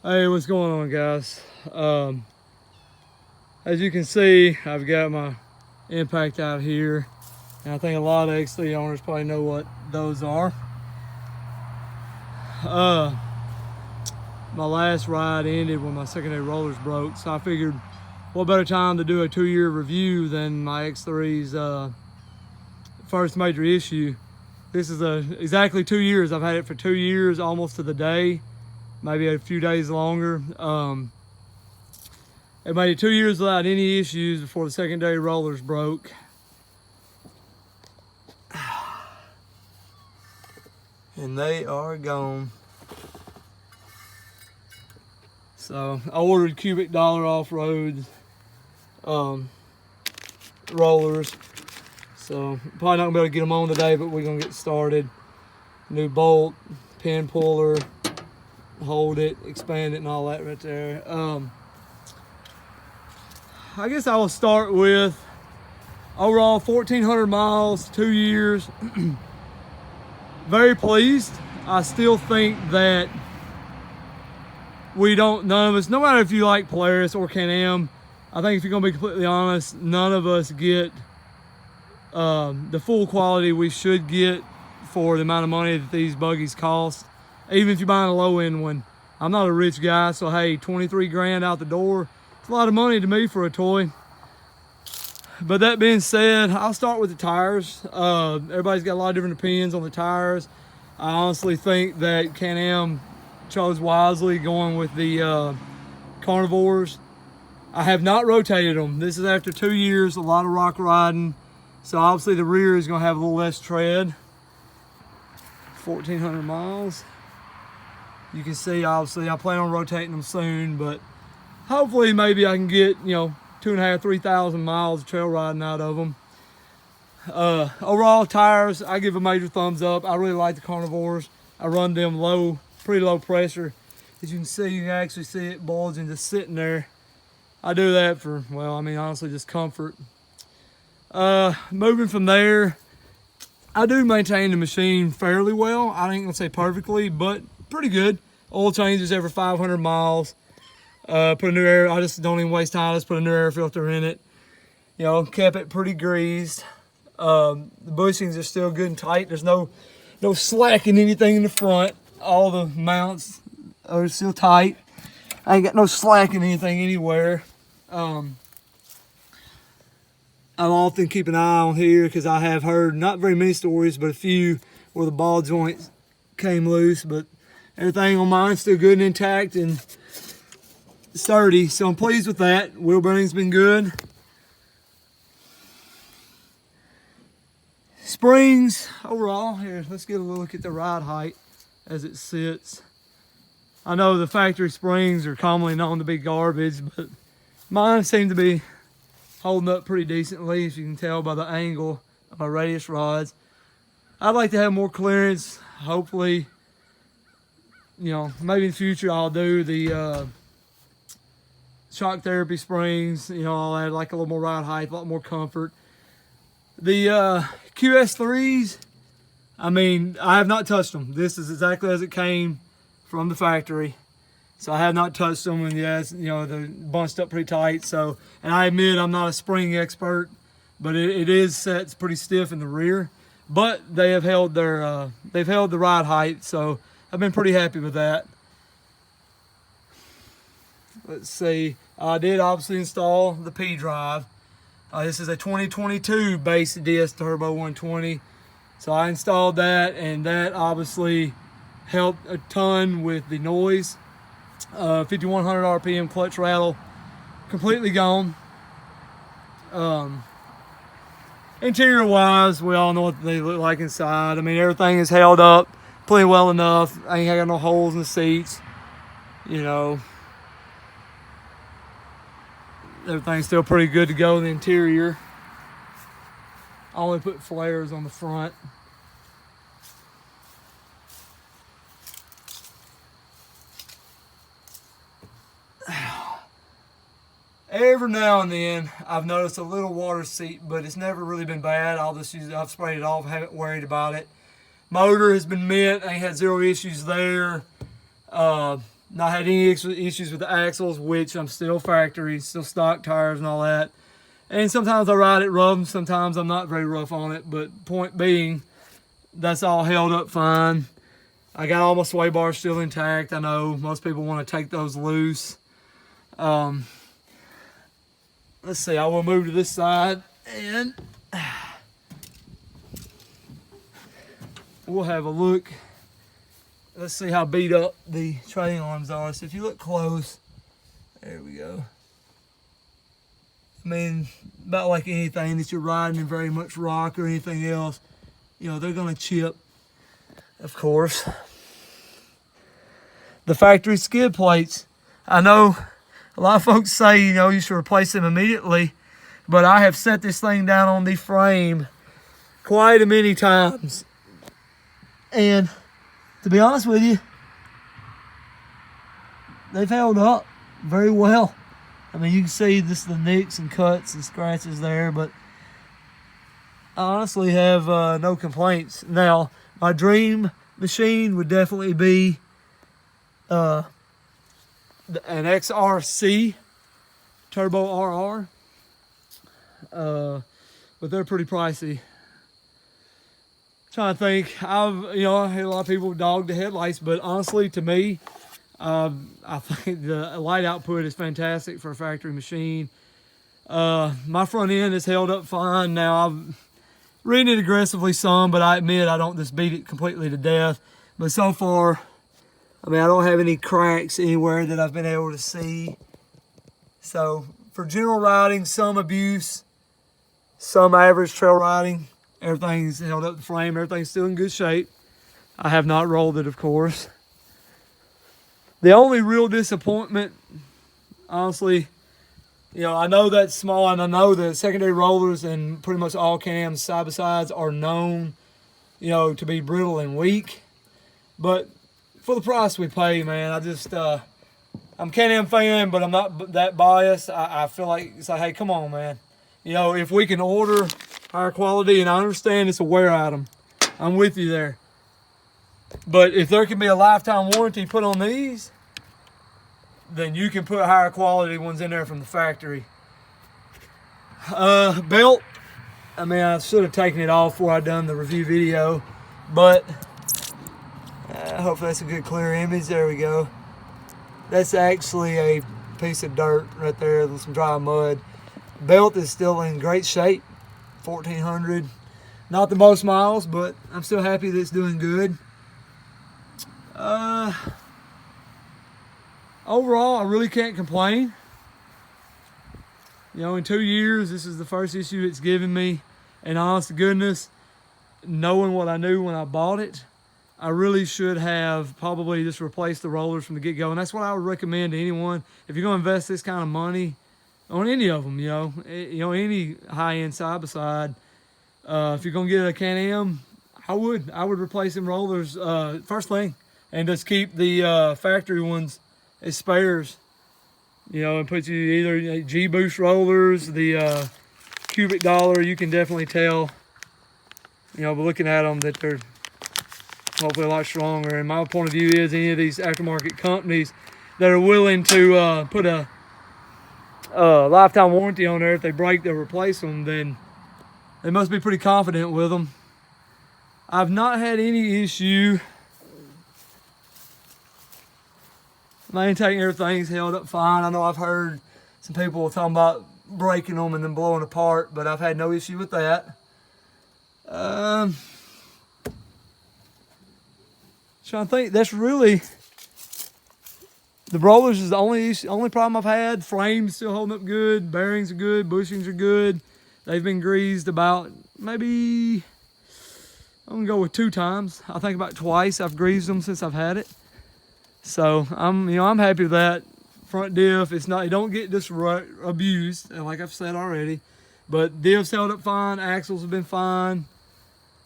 Hey, what's going on, guys? As you can see, I've got my impact out here, and I think a lot of X3 owners probably know what those are. My last ride ended when my secondary rollers broke, so I figured what better time to do a 2-year review than my X3's first major issue. This is exactly 2 years. I've had it for 2 years, almost to the day, maybe a few days longer. It made it 2 years without any issues before the secondary rollers broke. And they are gone. So I ordered cubic dollar off-road rollers. So probably not gonna be able to get them on today, but we're gonna get started. New bolt, pin puller, hold it, expand it, and all that right there. I guess I will start with overall 1,400 miles, 2 years. Very pleased. I still think that none of us, no matter if you like Polaris or Can-Am, I think if you're gonna be completely honest, none of us get the full quality we should get for the amount of money that these buggies cost. Even if you're buying a low-end one. I'm not a rich guy, so hey, 23 grand out the door, it's a lot of money to me for a toy. But that being said, I'll start with the tires. Everybody's got a lot of different opinions on the tires. I honestly think that Can-Am chose wisely going with the carnivores. I have not rotated them. This is after 2 years, a lot of rock riding. So obviously the rear is gonna have a little less tread. 1,400 miles. You can see, obviously, I plan on rotating them soon, but hopefully maybe I can get, 2,500, 3,000 miles of trail riding out of them. Overall tires, I give a major thumbs up. I really like the carnivores. I run them pretty low pressure. As you can see, you can actually see it bulging just sitting there. I do that for, well, I mean, honestly, just comfort. Moving from there, I do maintain the machine fairly well. I ain't gonna say perfectly, but pretty good. Oil changes every 500 miles. Put a new air, I just don't even waste time. I just put a new air filter in it. Kept it pretty greased. The bushings are still good and tight. There's no slack in anything in the front. All the mounts are still tight. I ain't got no slack in anything anywhere. I often keep an eye on here because I have heard not very many stories, but a few where the ball joints came loose. But everything on mine's still good and intact and sturdy, so I'm pleased with that. Wheel bearing's been good. Springs overall, here, let's get a look at the ride height as it sits. I know the factory springs are commonly known to be garbage, but mine seem to be holding up pretty decently, as you can tell by the angle of my radius rods. I'd like to have more clearance. Hopefully, maybe in the future I'll do the shock therapy springs. I'll add like a little more ride height, a lot more comfort. The QS3s, I mean, I have not touched them. This is exactly as it came from the factory. So I have not touched them, and yes, they're bunched up pretty tight. So, and I admit I'm not a spring expert, but it is set pretty stiff in the rear. But they have held they've held the ride height, so I've been pretty happy with that. Let's see, I did obviously install the P drive. This is a 2022 base DS Turbo 120. So I installed that, and that obviously helped a ton with the noise. 5,100 RPM clutch rattle, completely gone. Interior wise, we all know what they look like inside. I mean, everything is held up pretty well enough. I ain't got no holes in the seats. Everything's still pretty good to go in the interior. I only put flares on the front. Every now and then, I've noticed a little water seep, but it's never really been bad. I've sprayed it off, haven't worried about it. Motor has been mint. I ain't had zero issues there. Not had any issues with the axles, which I'm still factory, still stock tires and all that. And sometimes I ride it rough, sometimes I'm not very rough on it. But point being, that's all held up fine. I got all my sway bars still intact. I know most people want to take those loose. Let's see, I will move to this side and we'll have a look. Let's see how beat up the trailing arms are. So if you look close, there we go. I mean, about like anything that you're riding in very much rock or anything else, you know, they're gonna chip, of course. The factory skid plates, I know a lot of folks say, you know, you should replace them immediately, but I have set this thing down on the frame quite a many times. And to be honest with you, they've held up very well. I mean, you can see this, the nicks and cuts and scratches there, but I honestly have no complaints. Now, my dream machine would definitely be an XRC Turbo RR, but they're pretty pricey. Trying to think, I had a lot of people dog the headlights, but honestly, to me, I think the light output is fantastic for a factory machine. My front end is held up fine. Now, I've ridden it aggressively some, but I admit I don't just beat it completely to death. But so far, I mean, I don't have any cracks anywhere that I've been able to see. So, for general riding, some abuse, some average trail riding, everything's held up the frame. Everything's still in good shape. I have not rolled it, of course. The only real disappointment, honestly, you know, I know that's small, and I know that secondary rollers and pretty much all Can-Am side-by-sides are known, you know, to be brittle and weak. But for the price we pay, man, I just, I'm a Can-Am fan, but I'm not that biased. I feel like, it's like, hey, come on, man. You know, if we can order higher quality, and I understand it's a wear item, I'm with you there. But if there can be a lifetime warranty put on these, then you can put higher quality ones in there from the factory. Belt, I mean, I should have taken it off before I done the review video, but hopefully that's a good clear image. There we go. That's actually a piece of dirt right there with some dry mud. Belt is still in great shape, 1400. Not the most miles, but I'm still happy that it's doing good. Overall, I really can't complain. You know, in 2 years, this is the first issue it's given me. And honest to goodness, knowing what I knew when I bought it, I really should have probably just replaced the rollers from the get-go. And that's what I would recommend to anyone. If you're going to invest this kind of money on any of them, any high-end side-by-side, if you're going to get a Can-Am, I would replace them rollers first thing. And just keep the factory ones as spares, you know, and put you either G-Boost rollers, the cubic dollar. You can definitely tell, you know, by looking at them that they're hopefully a lot stronger. And my point of view is any of these aftermarket companies that are willing to put a lifetime warranty on there, if they break, they'll replace them, then they must be pretty confident with them. I've not had any issue maintaining. Everything's held up fine. I know I've heard some people talking about breaking them and then blowing apart, but I've had no issue with that. Trying to think, that's really, the rollers is the only problem I've had. Frames still holding up good, bearings are good, bushings are good. They've been greased about maybe, I'm gonna go with 2 times. I think about twice I've greased them since I've had it. So I'm happy with that. Front diff, it don't get just abused, like I've said already. But diff's held up fine, axles have been fine.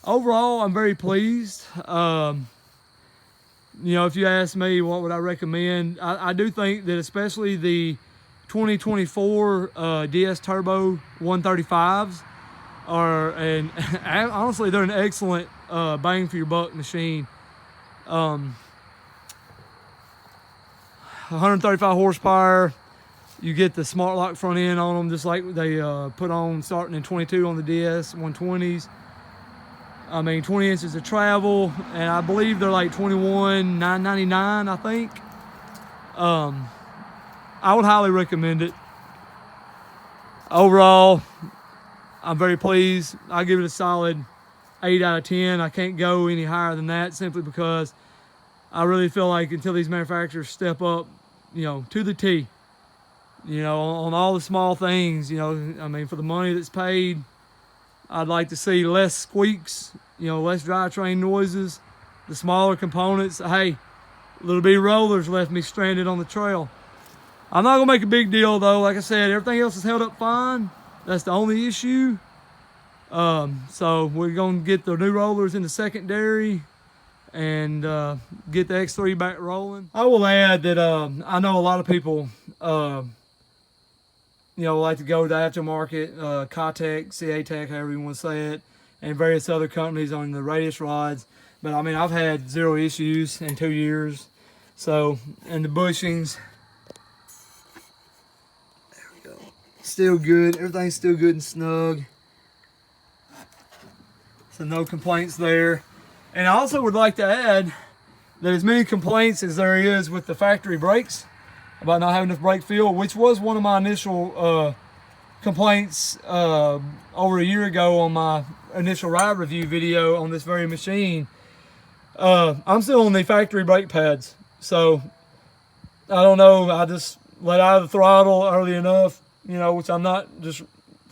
Overall, I'm very pleased. You know, if you ask me what would I recommend, I do think that especially the 2024 DS Turbo 135s are, and honestly, they're an excellent bang for your buck machine. 135 horsepower. You get the smart lock front end on them, just like they put on starting in 22 on the DS 120s. I mean, 20 inches of travel, and I believe they're like $21,999, I think. I would highly recommend it. Overall, I'm very pleased. I give it a solid 8 out of 10. I can't go any higher than that simply because I really feel like until these manufacturers step up, you know, to the T, you know, on all the small things, you know, I mean, for the money that's paid, I'd like to see less squeaks, you know, less drivetrain noises, the smaller components. Hey, little bitty rollers left me stranded on the trail. I'm not gonna make a big deal though. Like I said, everything else is held up fine. That's the only issue. So we're gonna get the new rollers in the secondary and get the X3 back rolling. I will add that I know a lot of people you know, like to go to the aftermarket, Cotec, CA-Tech, however you want to say it, and various other companies on the radius rods. But I mean, I've had 0 issues in 2 years. So, and the bushings, there we go, still good. Everything's still good and snug. So no complaints there. And I also would like to add that as many complaints as there is with the factory brakes, about not having enough brake feel, which was one of my initial complaints over a year ago on my initial ride review video on this very machine. I'm still on the factory brake pads, so I don't know, I just let out of the throttle early enough, you know, which I'm not just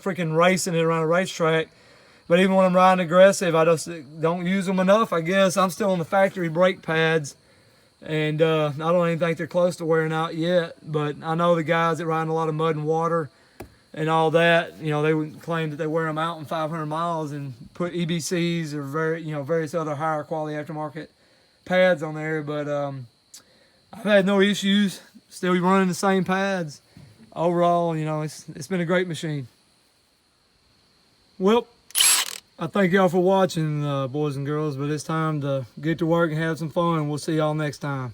freaking racing it around a racetrack, but even when I'm riding aggressive, I just don't use them enough. I guess I'm still on the factory brake pads. And I don't even think they're close to wearing out yet, but I know the guys that ride in a lot of mud and water and all that, you know, they would claim that they wear them out in 500 miles and put EBCs or various other higher quality aftermarket pads on there. But I've had no issues, still running the same pads. Overall, you know, it's been a great machine. Well, I thank y'all for watching, boys and girls, but it's time to get to work and have some fun. We'll see y'all next time.